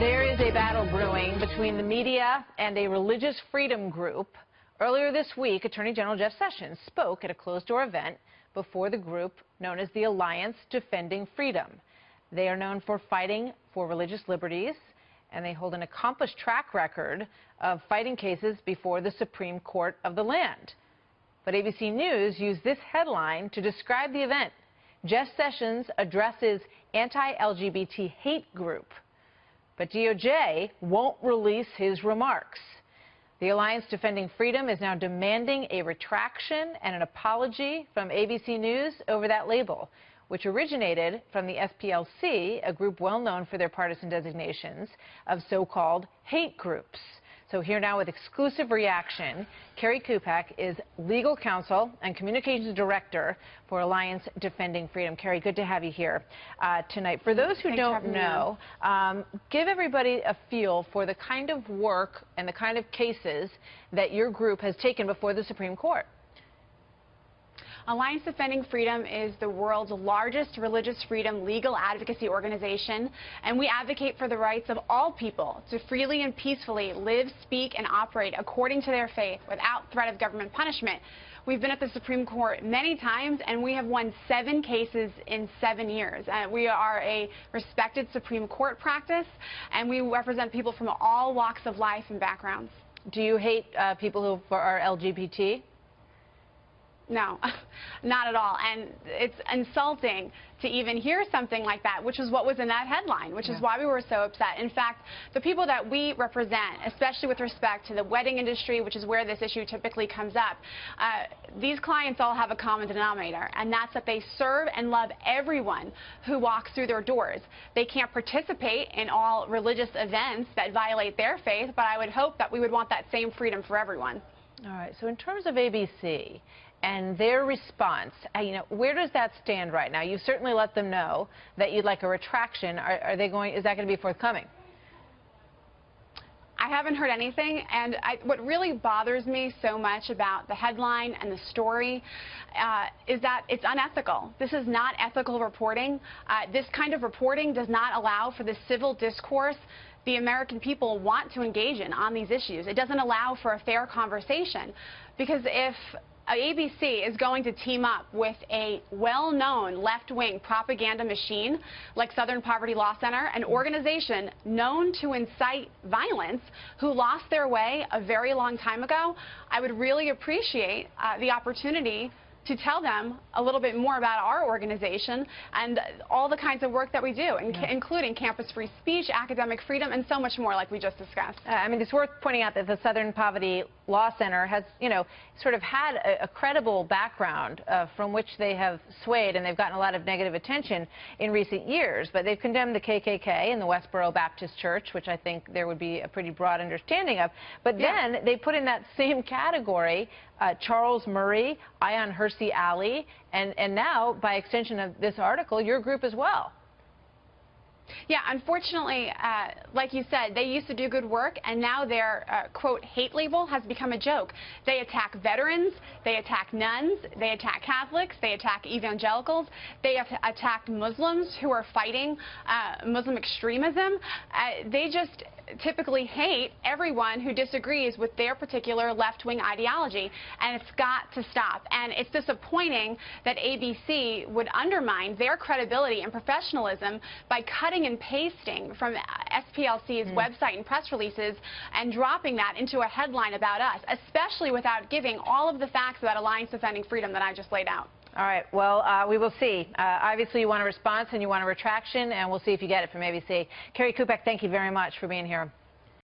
There is a battle brewing between the media and a religious freedom group. Earlier this week, Attorney General Jeff Sessions spoke at a closed-door event before the group known as the Alliance Defending Freedom. They are known for fighting for religious liberties, and they hold an accomplished track record of fighting cases before the Supreme Court of the land. But ABC News used this headline to describe the event. Jeff Sessions addresses anti-LGBT hate group. But DOJ won't release his remarks. The Alliance Defending Freedom is now demanding a retraction and an apology from ABC News over that label, which originated from the SPLC, a group well known for their partisan designations of so-called hate groups. So here now with exclusive reaction, Kerri Kupec is legal counsel and communications director for Alliance Defending Freedom. Kerri, good to have you here tonight. For those who don't know, give everybody a feel for the kind of work and the kind of cases that your group has taken before the Supreme Court. Alliance Defending Freedom is the world's largest religious freedom legal advocacy organization, and we advocate for the rights of all people to freely and peacefully live, speak, and operate according to their faith without threat of government punishment. We've been at the Supreme Court many times, and we have won 7 cases in 7 years. We are a respected Supreme Court practice, and we represent people from all walks of life and backgrounds. Do you hate people who are LGBT? No, not at all. And it's insulting to even hear something like that, which is what was in that headline, which is why we were so upset. In fact, the people that we represent, especially with respect to the wedding industry, which is where this issue typically comes up, these clients all have a common denominator, and that's that they serve and love everyone who walks through their doors. They can't participate in all religious events that violate their faith, but I would hope that we would want that same freedom for everyone. All right. So in terms of ABC and their response, where does that stand right now? You certainly let them know that you'd like a retraction. Is that going to be forthcoming? I haven't heard anything, and what really bothers me so much about the headline and the story is that it's unethical. This is not ethical reporting. This kind of reporting does not allow for the civil discourse the American people want to engage in on these issues. It doesn't allow for a fair conversation, because if ABC is going to team up with a well-known left-wing propaganda machine like Southern Poverty Law Center, an organization known to incite violence, who lost their way a very long time ago, I would really appreciate the opportunity to tell them a little bit more about our organization and all the kinds of work that we do, including campus-free speech, academic freedom, and so much more, like we just discussed. I mean, it's worth pointing out that the Southern Poverty Law Center has, sort of had a credible background from which they have swayed, and they've gotten a lot of negative attention in recent years. But they've condemned the KKK and the Westboro Baptist Church, which I think there would be a pretty broad understanding of. But then they put in that same category Charles Murray, Ion Hersey Ali, and now, by extension of this article, your group as well. Yeah, unfortunately, like you said, they used to do good work, and now their, quote, hate label has become a joke. They attack veterans, they attack nuns, they attack Catholics, they attack evangelicals, they have attacked Muslims who are fighting Muslim extremism. They just typically hate everyone who disagrees with their particular left-wing ideology, and it's got to stop. And it's disappointing that ABC would undermine their credibility and professionalism by cutting and pasting from SPLC's website and press releases and dropping that into a headline about us, especially without giving all of the facts about Alliance Defending Freedom that I just laid out. All right. Well, we will see. Obviously, you want a response and you want a retraction, and we'll see if you get it from ABC. Kerri Kupec, thank you very much for being here.